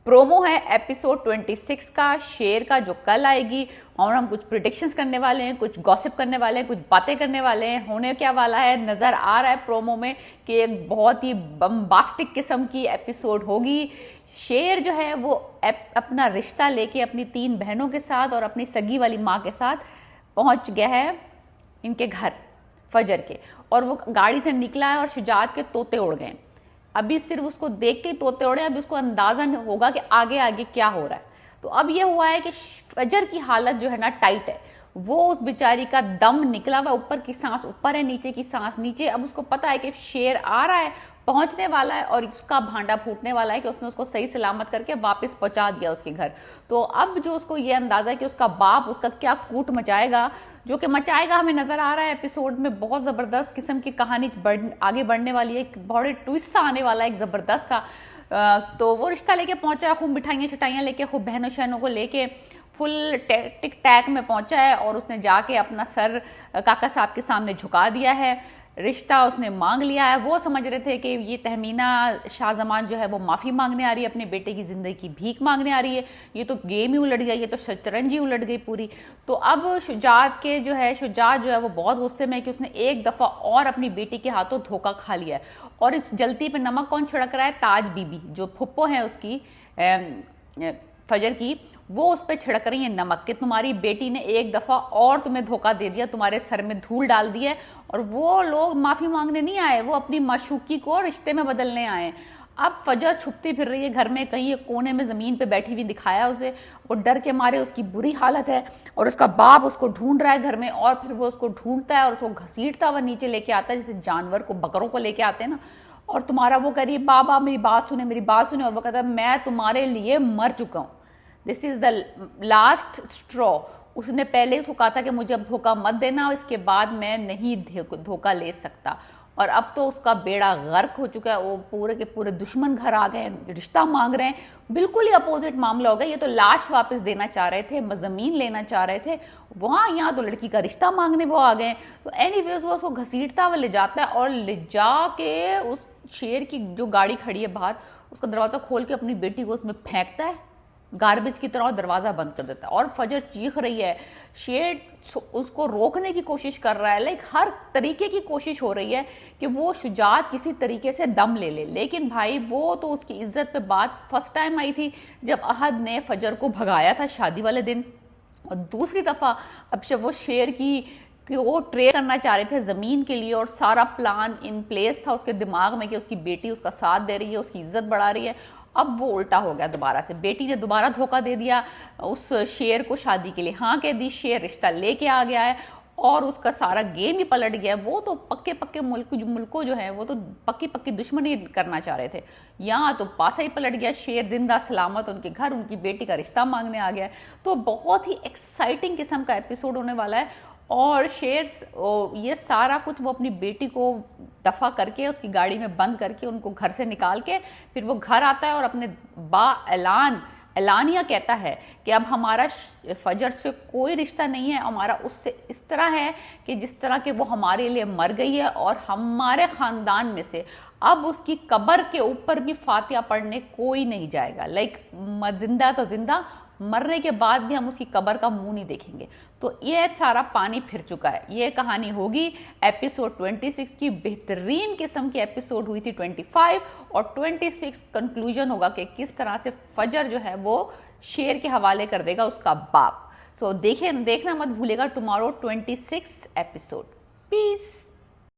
Promo है episode 26 का शेर का, जो कल आएगी, और हम कुछ प्रिडिक्शंस करने वाले हैं, कुछ गॉसिप करने वाले हैं, कुछ बातें करने वाले हैं। होने क्या वाला है, नजर आ रहा है प्रोमो में कि एक बहुत ही बम्बास्टिक किस्म की एपिसोड होगी। शेर जो है वो अपना रिश्ता लेके अपनी 3 बहनों के साथ और अपनी सगी वाली माँ के साथ पहुंच गया है इनके घर फजर के, और वो गाड़ी से निकला है और शुजात के तोते उड़ गए। अभी सिर्फ उसको देख के तोते उड़े, अभी उसको अंदाजा नहीं होगा कि आगे आगे क्या हो रहा है। तो अब ये हुआ है कि फजर की हालत जो है ना टाइट है, वो उस बेचारी का दम निकला हुआ, ऊपर की सांस ऊपर है, नीचे की सांस नीचे। अब उसको पता है कि शेर आ रहा है, पहुंचने वाला है और उसका भांडा फूटने वाला है कि उसने उसको सही सलामत करके वापस पहुंचा दिया उसके घर। तो अब जो उसको ये अंदाजा है कि उसका बाप उसका क्या कूट मचाएगा, जो कि मचाएगा, हमें नजर आ रहा है एपिसोड में। बहुत जबरदस्त किस्म की कहानी आगे बढ़ने वाली है, बहुत ट्विस्ट सा आने वाला है, एक जबरदस्त सा। तो वो रिश्ता लेके पहुंचा, खूब मिठाइयाँ शिठाइयाँ लेके, खूब बहनों शहनों को लेके फुल टिक टैक में पहुंचा है, और उसने जाके अपना सर काका साहब के सामने झुका दिया है। रिश्ता उसने मांग लिया है। वो समझ रहे थे कि ये तहमीना शाहजमान जो है वो माफ़ी मांगने आ रही है, अपने बेटे की ज़िंदगी की भीख मांगने आ रही है। ये तो गेम ही उलट गया, ये तो शतरंज ही उलट गई पूरी। तो अब शुजात जो है वो बहुत गुस्से में है कि उसने एक दफ़ा और अपनी बेटी के हाथों धोखा खा लिया है। और इस जलती पे नमक कौन छिड़क रहा है? ताज बीबी, जो फुप्पो है उसकी फजर की, वो उस पर छिड़क रही है नमक कि तुम्हारी बेटी ने एक दफ़ा और तुम्हें धोखा दे दिया, तुम्हारे सर में धूल डाल दी है। और वो लोग माफ़ी मांगने नहीं आए, वो अपनी माशूकी को रिश्ते में बदलने आए। अब फजर छुपती फिर रही है घर में, कहीं एक कोने में ज़मीन पे बैठी हुई दिखाया उसे। वो डर के मारे, उसकी बुरी हालत है, और उसका बाप उसको ढूंढ रहा है घर में, और फिर वो उसको ढूंढता है और उसको घसीटता हुआ नीचे लेके आता है, जैसे जानवर को, बकरों को लेके आते हैं ना। और तुम्हारा वो कह रही है बाबा मेरी बात सुने, मेरी बात सुने, और वो कहता है मैं तुम्हारे लिए मर चुका हूँ, this is the last straw. उसने पहले उसको कहा था कि मुझे अब धोखा मत देना, इसके बाद मैं नहीं धोखा ले सकता। और अब तो उसका बेड़ा गर्क हो चुका है, वो पूरे के पूरे दुश्मन घर आ गए, रिश्ता मांग रहे हैं। बिल्कुल ही अपोजिट मामला हो गया। ये तो लाश वापस देना चाह रहे थे, जमीन लेना चाह रहे थे, वहाँ यहाँ तो लड़की का रिश्ता मांगने वो आ गए। तो एनीवेज वो उसको घसीटता हुआ ले जाता है, और ले जाके उस शेर की जो गाड़ी खड़ी है बाहर, उसका दरवाज़ा खोल के अपनी बेटी को उसमें फेंकता है गार्बेज की तरह, दरवाजा बंद कर देता है। और फजर चीख रही है, शेर उसको रोकने की कोशिश कर रहा है, लाइक हर तरीके की कोशिश हो रही है कि वो शुजात किसी तरीके से दम ले ले। लेकिन भाई वो तो उसकी इज्जत पे बात फर्स्ट टाइम आई थी जब अहद ने फजर को भगाया था शादी वाले दिन, और दूसरी दफा अब जब वो शेर की कि वो ट्रेड करना चाह रहे थे ज़मीन के लिए, और सारा प्लान इन प्लेस था उसके दिमाग में कि उसकी बेटी उसका साथ दे रही है, उसकी इज्जत बढ़ा रही है। अब वो उल्टा हो गया दोबारा से, बेटी ने दोबारा धोखा दे दिया उस शेर को, शादी के लिए हाँ कह दी, शेर रिश्ता लेके आ गया है, और उसका सारा गेम ही पलट गया। वो तो पक्के पक्के मुल्कों जो है वो तो पक्की पक्की दुश्मनी करना चाह रहे थे, यहाँ तो पासा ही पलट गया। शेर जिंदा सलामत उनके घर, उनकी बेटी का रिश्ता मांगने आ गया है। तो बहुत ही एक्साइटिंग किस्म का एपिसोड होने वाला है। और शेर ये सारा कुछ वो अपनी बेटी को दफा करके, उसकी गाड़ी में बंद करके, उनको घर से निकाल के, फिर वो घर आता है और अपने एलानिया कहता है कि अब हमारा फजर से कोई रिश्ता नहीं है, हमारा उससे इस तरह है कि जिस तरह के वो हमारे लिए मर गई है, और हमारे ख़ानदान में से अब उसकी कब्र के ऊपर भी फातिहा पढ़ने कोई नहीं जाएगा। लाइक जिंदा तो जिंदा, मरने के बाद भी हम उसकी कब्र का मुंह नहीं देखेंगे। तो ये सारा पानी फिर चुका है। ये कहानी होगी एपिसोड 26 की। बेहतरीन किस्म की एपिसोड हुई थी 25, और 26 कंक्लूजन होगा कि किस तरह से फजर जो है वो शेर के हवाले कर देगा उसका बाप। सो देखना मत भूलेगा टुमारो 26 एपिसोड। पीस।